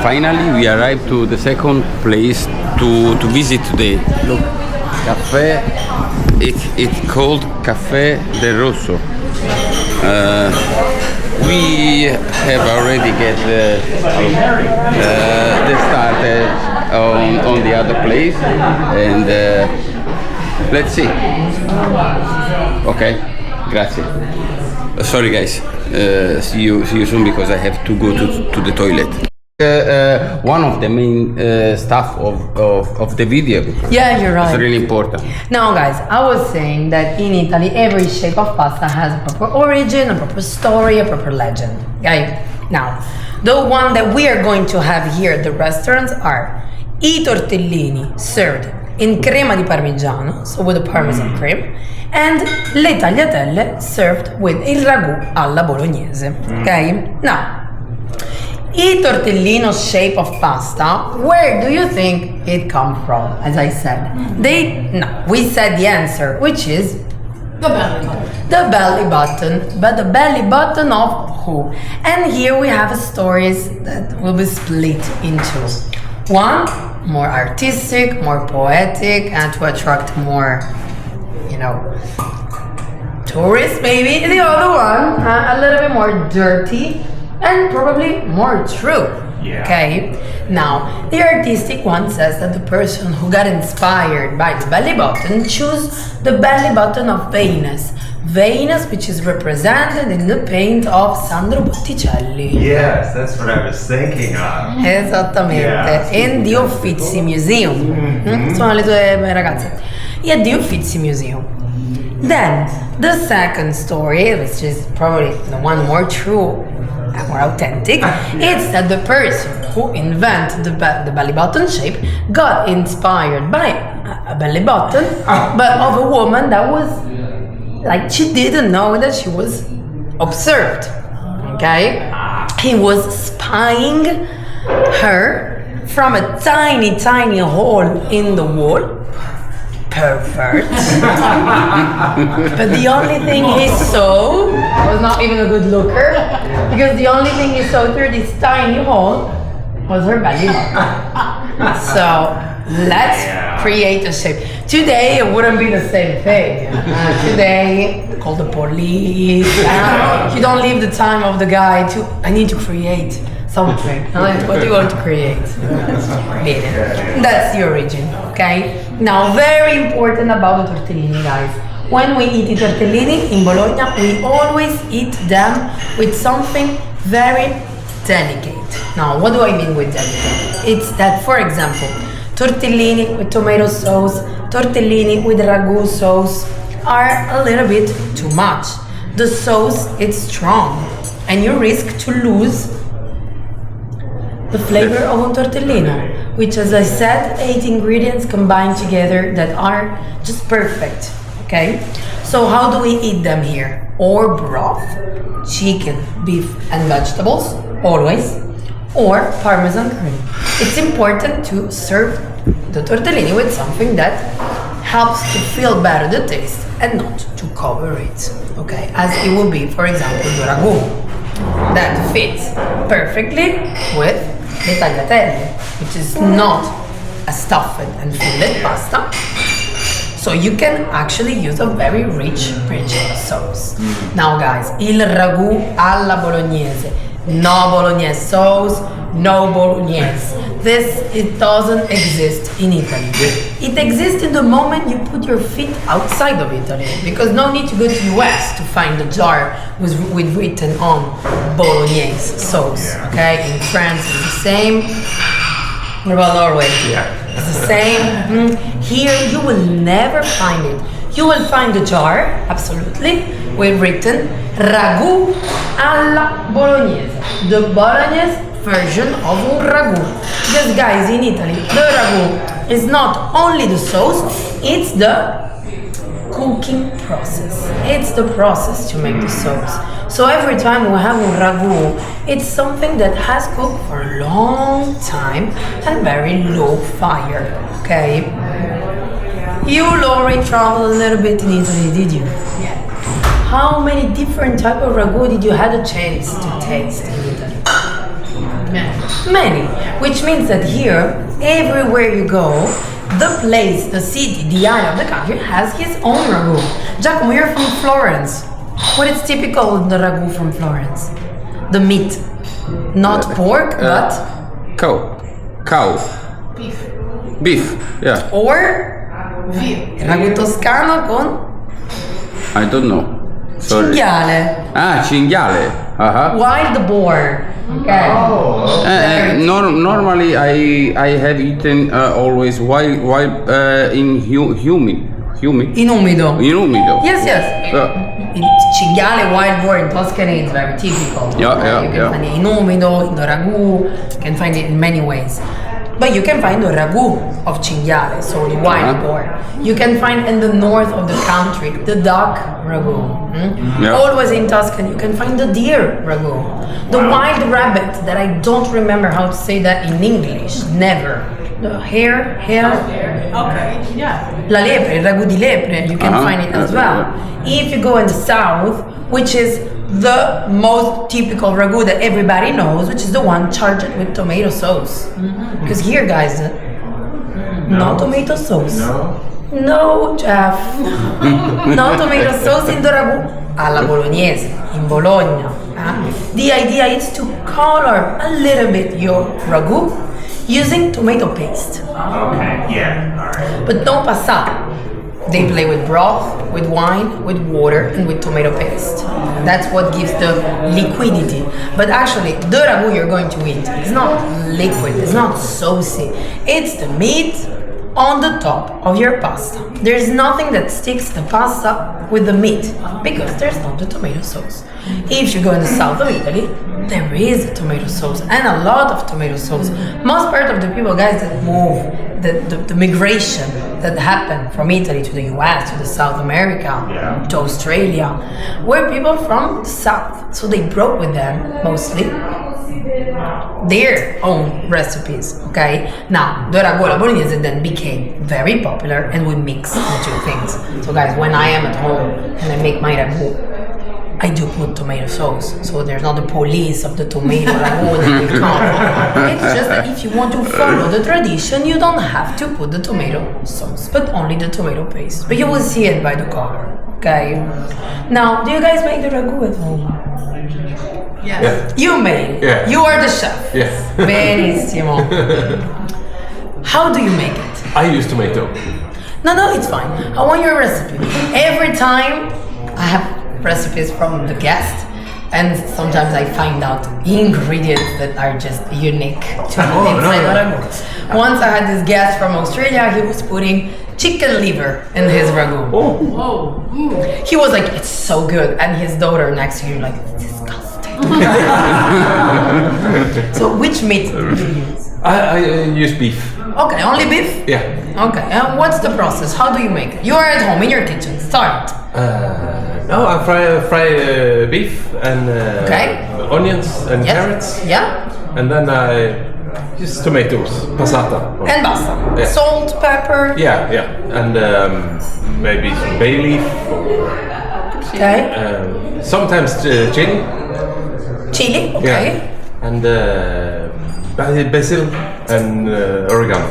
finally we arrived to the second place to visit today. Look, cafe. It's called Cafe del Rosso. We have already get the started on the other place, and let's see. Okay, grazie. Sorry guys, see you soon because I have to go to the toilet. One of the main stuff of the video. Yeah, you're right. It's really important. Now guys, I was saying that in Italy every shape of pasta has a proper origin, a proper story, a proper legend. Okay? Now, the one that we are going to have here at the restaurants are I tortellini served in crema di parmigiano, so with a parmesan cream, and le tagliatelle served with il ragù alla bolognese. Okay? Now, I tortellino shape of pasta, where do you think it come from? As I said, we said the answer, which is The belly button. the belly button. But the belly button of who? And here we have stories that will be split into one, more artistic, more poetic, and to attract more, tourists maybe. The other one, a little bit more dirty and probably more true. Yeah. Okay. Now, the artistic one says that the person who got inspired by the belly button chose the belly button of Venus. Venus, which is represented in the paint of Sandro Botticelli. Yes, that's what I was thinking of. Esattamente, Yeah. in the Uffizi Museum. Sono le tue ragazze. Yeah, the Uffizi Museum. Then, the second story, which is probably the one more true and more authentic, it's that the person who invented the belly button shape got inspired by a belly button, but of a woman that was, like, she didn't know that she was observed, okay? He was spying her from a tiny, tiny hole in the wall. Pervert. But the only thing he saw was not even a good looker, because the only thing he saw through this tiny hole was her belly button. So let's create a shape. Today it wouldn't be the same thing. Today, call the police. You don't leave the time of the guy to, I need to create something. What do you want to create? Bene. That's the origin, okay? Now, very important about the tortellini, guys. When we eat the tortellini in Bologna, we always eat them with something very delicate. Now, what do I mean with delicate? It's that, for example, tortellini with tomato sauce, tortellini with ragu sauce are a little bit too much. The sauce is strong, and you risk to lose the flavor of a tortellino, which, as I said, 8 ingredients combined together that are just perfect, okay? So how do we eat them here? Or broth, chicken, beef, and vegetables, always, or Parmesan cream. It's important to serve the tortellini with something that helps to feel better the taste and not to cover it, okay? As it would be, for example, the ragu, that fits perfectly with the tagliatelle, which is not a stuffed and filled pasta. So you can actually use a very rich sauce. Now guys, il ragù alla bolognese. No bolognese sauce, no bolognese. It doesn't exist in Italy. It exists in the moment you put your feet outside of Italy, because no need to go to US to find a jar with written on bolognese sauce. Okay, in France it's the same. What about Norway? Yeah. It's the same. Here you will never find it. You will find the jar, absolutely, with written ragù alla bolognese. The Bolognese version of un ragù. Because guys, in Italy, the ragù is not only the sauce, it's the cooking process. It's the process to make the sauce. So every time we have un ragù, it's something that has cooked for a long time and very low fire, okay? You already traveled a little bit in Italy, did you? Yeah. How many different type of ragù did you have a chance to taste in Italy? Man. Many. Which means that here, everywhere you go, the place, the city, the area of the country has his own ragu. Giacomo, you're from Florence. What is typical in the ragu from Florence? The meat. Not pork, but... Cow. Beef, yeah. Or... Ragu toscano con... I don't know. Sorry. Cinghiale. Cinghiale. Wild boar. Okay. Normally I have eaten always wild in humid. In umido. Yes. Cinghiale, wild boar in Tuscany is very typical. You can find it in umido, in the ragu. You can find it in many ways. But you can find the ragu of cinghiale, so the wild boar. You can find in the north of the country the duck ragu. Always in Tuscany, you can find the deer ragu. The wild rabbit, that I don't remember how to say that in English, never. The hare. Okay, yeah. La lepre, il ragu di lepre, you can find it as well. If you go in the south, which is the most typical ragu that everybody knows, which is the one charged with tomato sauce. Because here, guys, no tomato sauce. No, Jeff. No tomato sauce in the ragu alla Bolognese, in Bologna. The idea is to color a little bit your ragu using tomato paste. Okay, yeah, alright. But don't passare. They play with broth, with wine, with water, and with tomato paste. That's what gives the liquidity. But actually, the ragu you're going to eat is not liquid, it's not saucy. It's the meat on the top of your pasta. There's nothing that sticks the pasta with the meat because there's not the tomato sauce. If you go in the south of Italy, there is a tomato sauce and a lot of tomato sauce. Most part of the people, guys, that move, the migration that happened from Italy to the US, to the South America, to Australia, were people from the south. So they brought with them mostly their own recipes, okay? Now, the ragu alla Bolognese then became very popular and we mix the two things. So guys, when I am at home and I make my ragu, I do put tomato sauce, so there's not the police of the tomato ragu that will come. It's just that if you want to follow the tradition, you don't have to put the tomato sauce, but only the tomato paste. But you will see it by the color, okay? Now, do you guys make the ragu at home? Yes. Yeah. You made it. Yeah. You are the chef. Yes. Benissimo. How do you make it? I use tomato. No, it's fine. I want your recipe. Every time I have recipes from the guest, and sometimes I find out ingredients that are just unique to inside the ragu. Once I had this guest from Australia, he was putting chicken liver in his ragu. He was like, it's so good, and his daughter next to him like, it's disgusting. So which meat do you use? I use beef. Okay, only beef? Yeah. Okay, and what's the process? How do you make it? You are at home in your kitchen. Start. No, I fry beef and onions and carrots. Yeah. And then I use tomatoes, passata. And basta. Yeah. Salt, pepper. Yeah. And maybe some bay leaf. Okay. Sometimes chili. Chili. Okay. Yeah. And basil and oregano.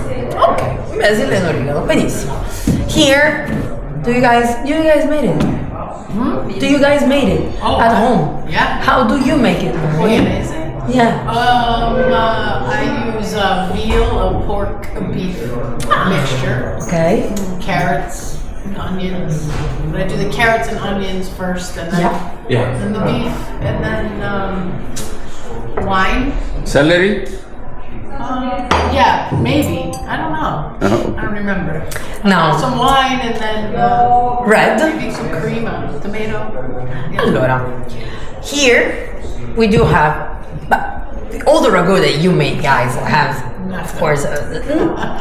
Okay. Basil and oregano. Benissimo. Here, do you guys made it? Do you guys made it at home? Yeah. How do you make it? Bolognese. Yeah. I use veal, a pork, a beef mixture, Okay. carrots, and onions. But I do the carrots and onions first, and then Yeah. and the beef, and then wine. Celery? Yeah, maybe. I don't know. Oh. I don't remember. Now, Some wine and then red. maybe some cream, tomato. Yeah. Allora, here we do have, but all the ragu that you make, guys, have, of course,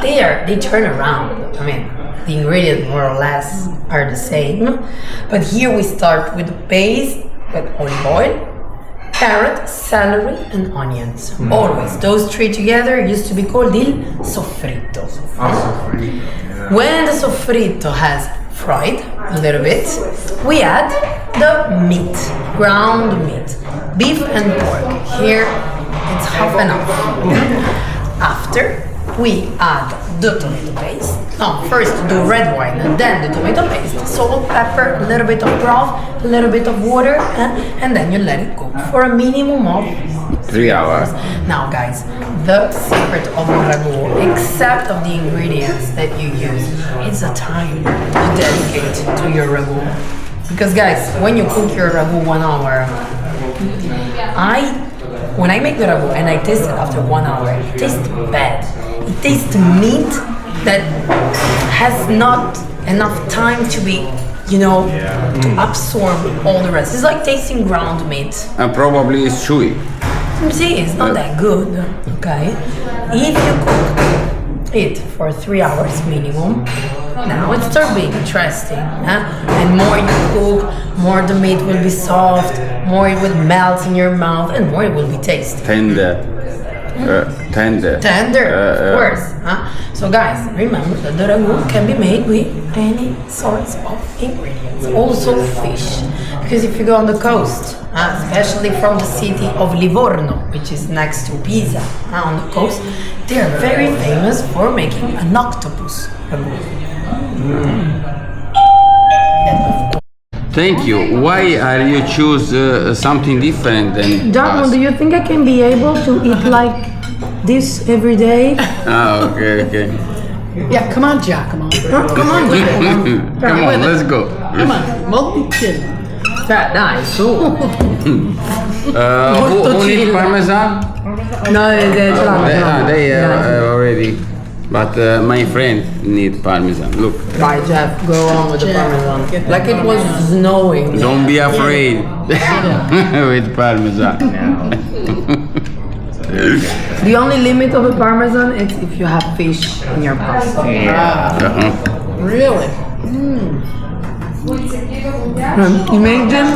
they turn around. I mean, the ingredients more or less are the same, but here we start with the paste with olive oil, carrot, celery, and onions. Always, those three together used to be called il soffritto. When the soffritto has fried a little bit, we add the meat, ground meat, beef and pork. Here It's half enough. After we add the tomato paste. No, first the red wine and then the tomato paste. Salt, pepper, a little bit of broth, a little bit of water, and then you let it cook for a minimum of 3 hours. Now guys, the secret of the ragu, except of the ingredients that you use, it's a time you dedicate to your ragu. Because guys, when you cook your ragu 1 hour, when I make the ragu and I taste it after 1 hour, it tastes bad. It tastes meat that has not enough time to be, to absorb all the rest. It's like tasting ground meat. And probably it's chewy. See, it's not that good, okay? If you cook it for 3 hours minimum, now it starts being interesting, and more you cook, more the meat will be soft, more it will melt in your mouth, and more it will be tasty. Tender, of course. So guys, remember that the ragu can be made with any sorts of ingredients, also fish. Because if you go on the coast, especially from the city of Livorno, which is next to Pisa, on the coast, they are very famous for making an octopus ragu. Thank you. Why are you choose something different than Giacomo, us? do you think I can be able to eat like this every day? Okay. Yeah, come on, Giacomo. Come on, Giacomo. Come on, let's go. Come on, multi-chin. Dai, su. Who need parmesan? No, They already. But my friend need parmesan. Look. Bye, Jeff. Go on with the parmesan. Like it was snowing. Don't be afraid with parmesan. The only limit of the parmesan is if you have fish in your pasta. Really? Imagine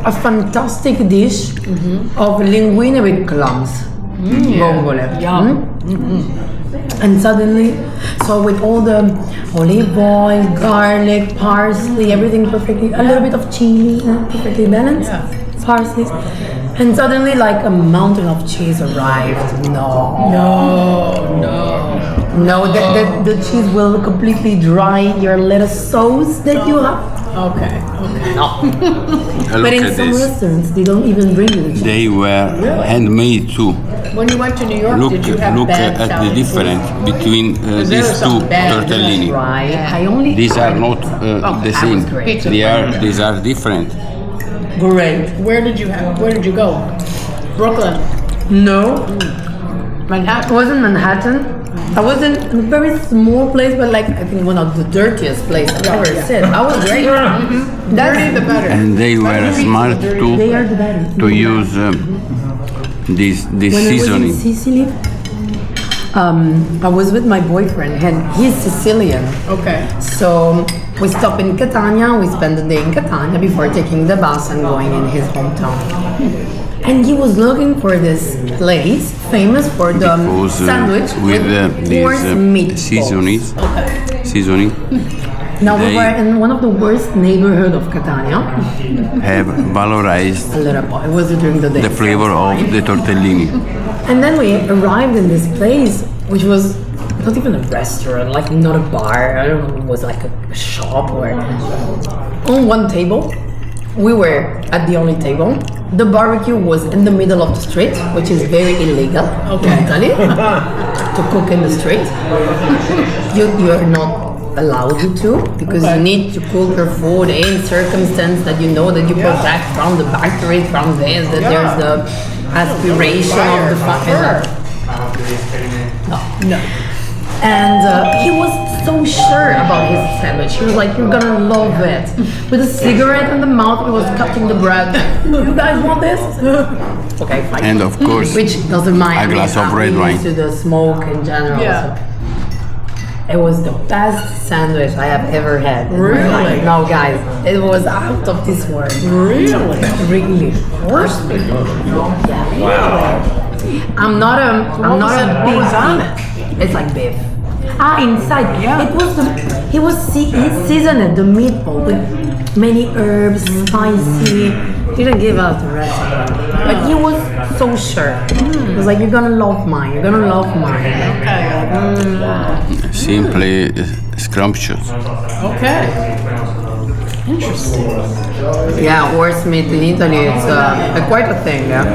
a fantastic dish of linguine with clams. Vongole. And suddenly, so with all the olive oil, garlic, parsley, everything perfectly, a little bit of chili, perfectly balanced, parsley, and suddenly like a mountain of cheese arrived. No, the cheese will completely dry your little sauce that you have. Okay. But in some restaurants, they don't even bring you the cheese. They were handmade too. When you went to New York, did you have Look bad at the sounding difference between there these was two some bad tortellini. Right. I only These are not the same. great. These are different. great. Where did you go? Brooklyn. No, Manhattan. I was in Manhattan. I was in a very small place, but like I think one of the dirtiest places I've ever seen. I was great. Dirty the better. And they were smart They to are the best. use this When seasoning. I was in Sicily, I was with my boyfriend, and he's Sicilian. Okay. So we stop in Catania. We spend the day in Catania before taking the bus and going in his hometown. And he was looking for this place famous for the Because, sandwich with horse this meatballs. seasoning Now we they- were in one of the worst neighborhood of Catania. have valorized A little bit. It was during the day. the flavor of the tortellini. And then we arrived in this place, which was not even a restaurant, like not a bar. I don't know, it was like a shop or on one table. We were at the only table. The barbecue was in the middle of the street, which is very illegal in Italy to cook in the street. You are not allowed to, because you need to cook your food in circumstance that you know that you protect from the bacteria, from this, that there's the aspiration of the fire. No. And he was so sure about his sandwich. He was like, "You're gonna love it." With a cigarette in the mouth, he was cutting the bread. You guys want this? Okay, fine. And of course, Which doesn't mind a glass me, of I'm red used wine. to the smoke in general. Yeah. So. It was the best sandwich I have ever had. in my Really? life. No, guys, it was out of this world. Really? Really. Worst. Yeah. Wow. I'm not a What was on it? It's like beef. Inside. It was he seasoned the meatball with many herbs, spicy. Didn't give out the recipe, but he was so sure. It was like, you're gonna love mine. You're gonna love mine. Okay. Simply scrumptious. Okay. Interesting. Yeah, horse meat in Italy, it's quite a thing. Yeah.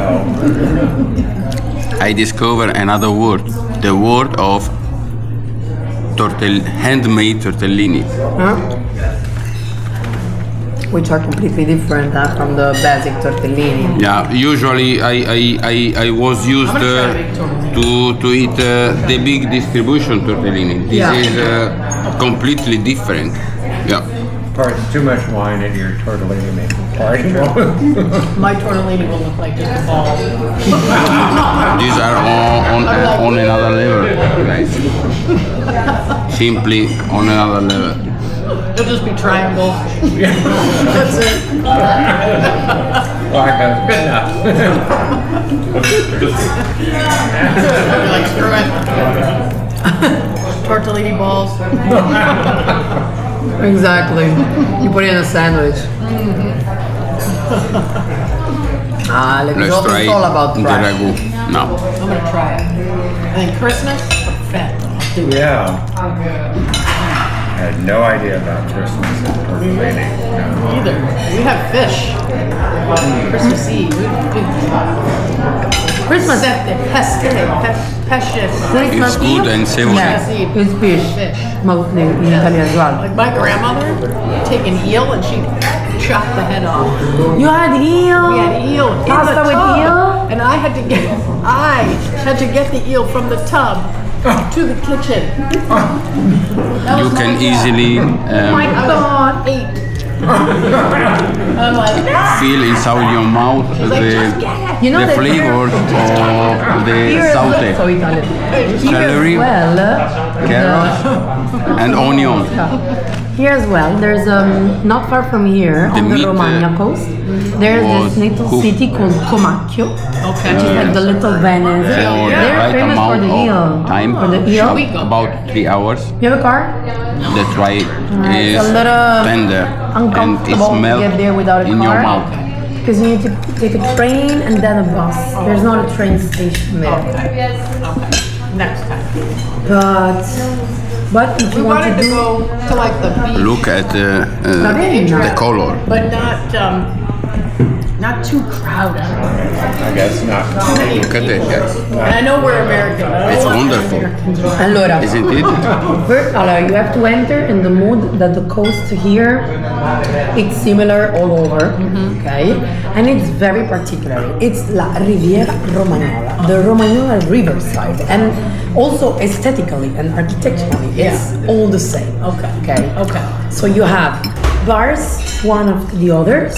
I discovered another word, the word of handmade tortellini. Huh? Which are completely different from the basic tortellini. Yeah, usually I was used to eat the big distribution tortellini. This Yeah. is completely different. Yeah. Too much wine in your tortellini makes it hard. My tortellini will look like just a ball. These are on another level, guys. Simply on another level. It'll just be triangles. That's it. Well, that's good enough. I'll be like, screw it. Tortellini balls. Exactly. You put it in a sandwich. Let's L'exotic try is all about the fresh. ragu now. I'm gonna try it. And Christmas, fat. Yeah. I had no idea about Christmas and tortellini. No. Either. We have fish. Christmas Eve. Christmas. Pesce. It's good and savory. Yeah, it's fish. Fish. Mostly in Italy as well. Like my grandmother would take an eel and she'd chop the head off. You had eel? We had eel in Pasta the with tub, eel? and I had to get the eel from the tub to the kitchen. You can easily I was 8. I'm like, feel inside your mouth You know the that flavor of the here saute, so Italian. Here celery, as well. carrots, and onion. Here as well, there's not far from here The on the meat, Romagna coast. There's was this little cooked. city called Comacchio, okay. which is like the little Venice. For the They're right famous for amount the eel. of time, For the eel. about 3 hours. You have a car? That's why It's it's a little tender and it uncomfortable to smells get there without a in car. your mouth. Because you need to take a train and then a bus. There's not a train station there. Next time. But if you We want to wanted to do go to like the beach, Look at the Ravenna. color. but not too crowded. I guess not. Look at it, guys. And I know we're American. I don't It's want wonderful, Allora, isn't it? you have to enter in the mood that the coast here, it's similar all over, okay? And it's very particular. It's La Riviera Romagnola, the Romagnola riverside. And also aesthetically and architecturally, it's all the same. Okay. So you have bars, one after the others,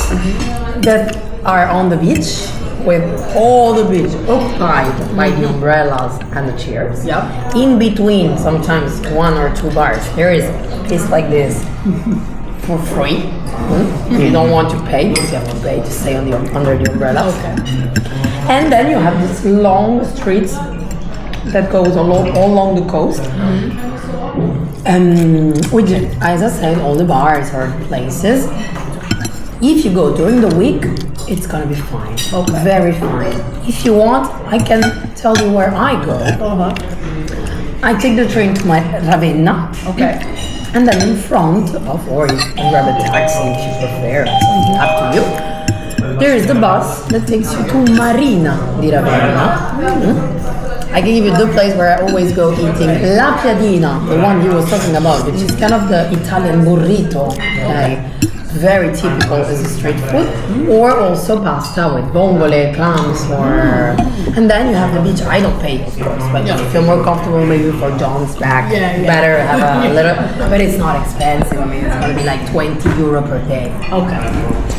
that are on the beach, with all the beach occupied by the umbrellas and the chairs. Yep. In between, sometimes 1 or 2 bars, there is a place like this for free. If you don't want to pay, because you have to pay to stay on under the umbrella. Okay. And then you have these long streets that goes all along the coast. Which, as I said, all the bars are places. If you go during the week, it's gonna be fine. Very fine. If you want, I can tell you where I go. I take the train to my Ravenna. Okay. And then in front of, or you can grab a taxi if you prefer, it's up to you. There is the bus that takes you to Marina di Ravenna. I can give you the place where I always go eating La Piadina, the one he was talking about, which is kind of the Italian burrito. Okay? Very typical as a street food, or also pasta with vongole, clams, and then you have the beach. I don't pay, of course, but if you feel more comfortable, maybe for John's back, better have a little. But it's not expensive. I mean, it's gonna be like €20 per day. Okay.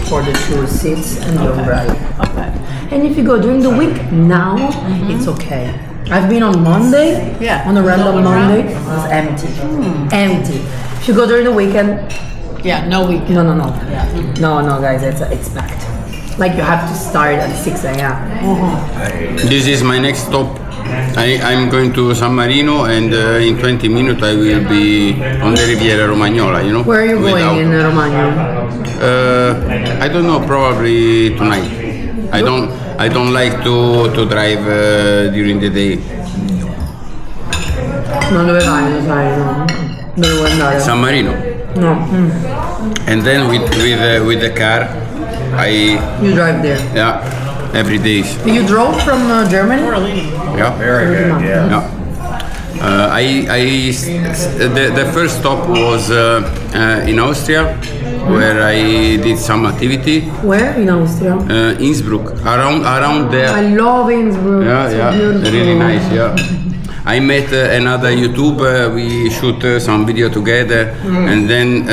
For the 2 seats and the umbrella. Okay. And if you go during the week, now it's okay. I've been on Monday, on a random Monday, it was empty. Empty. If you go during the weekend, Yeah, no week. no, guys, it's packed. Like you have to start at 6 a.m. This is my next stop. I'm going to San Marino, and in 20 minutes I will be on the Riviera Romagnola, you know? Where are you going in Romagna? I don't know, probably tonight. I don't I don't like to drive during the day. Non dove vai, lo sai, no? Dove vuoi andare? San Marino. No. And then with the car, You drive there. every day. You drove from Germany? Yeah. Very good, yeah. Yeah. The first stop was in Austria, where I did some activity. Where? In Austria? Innsbruck, around there. I love Innsbruck. It's so beautiful. Really nice. Yeah. I met another YouTuber. We shoot some video together, and then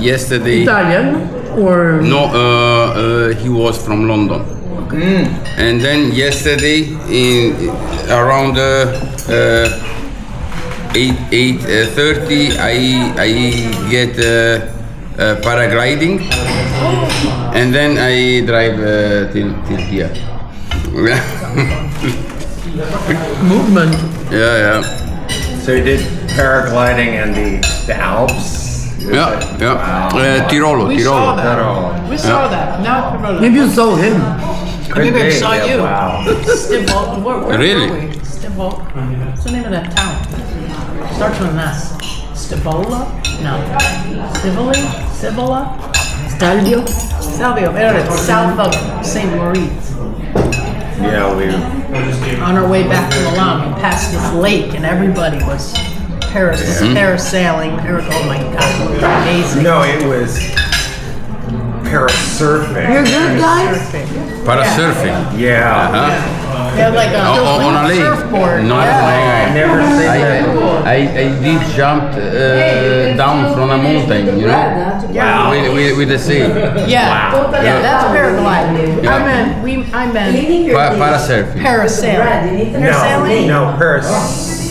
yesterday. Italian? Or? No, he was from London. And then yesterday, in around 8:30, I get paragliding, and then I drive till here. Movement. Yeah. So you did paragliding in the Alps? Yeah. Tirolo. We saw that. Oh, We saw that. Now, Maybe you saw him. maybe I saw you. Wow. Stivol. Where Really? were we? Stivol. What's the name of that town? Starts with an S. Stivola? No. Stivoli? Stivola? Stelvio? Salvio. It's south of St. Moritz. Yeah, we On our way back to Milan, we passed this lake and everybody was parasailing. Oh my God, amazing. No, it was parasurfing. You're good, guys? Surfing. Parasurfing. Yeah. They had like a On a lake. surfboard. No, Yeah. Never seen that. I did jump down from a mountain, you know, Yeah. with the sea. Yeah. Yeah, that's paragliding. Yeah. I meant Parasurfing. parasailing. Parasailing? No,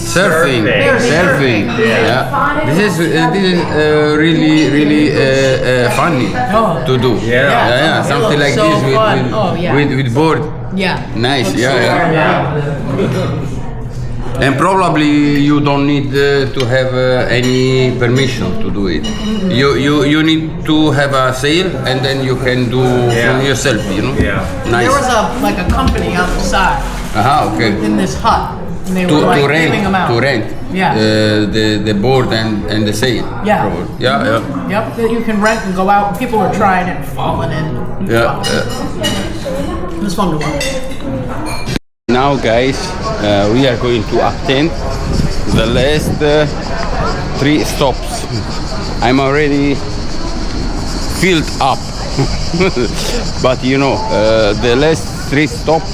Surfing. Surfing. Yeah. This is really funny to do. Yeah. Something like So this fun. Oh, yeah. with board. Yeah. Nice. Yeah. And probably you don't need to have any permission to do it. You need to have a sail, and then you can do from yourself. You know. Yeah. Nice. There was a company on the side Okay. in this hut. And they were To like giving them out. rent. Yeah. The board and the sail. Yeah. probably. Yeah. Yep, that you can rent and go out. People were trying it and falling in. Yeah. It was fun to watch. Now, guys, we are going to attend the last 3 stops. I'm already filled up, but you know, the last 3 stops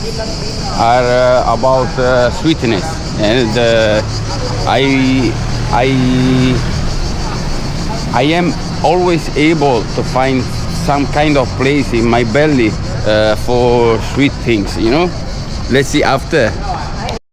are about sweetness, and I am always able to find some kind of place in my belly for sweet things, you know. Let's see after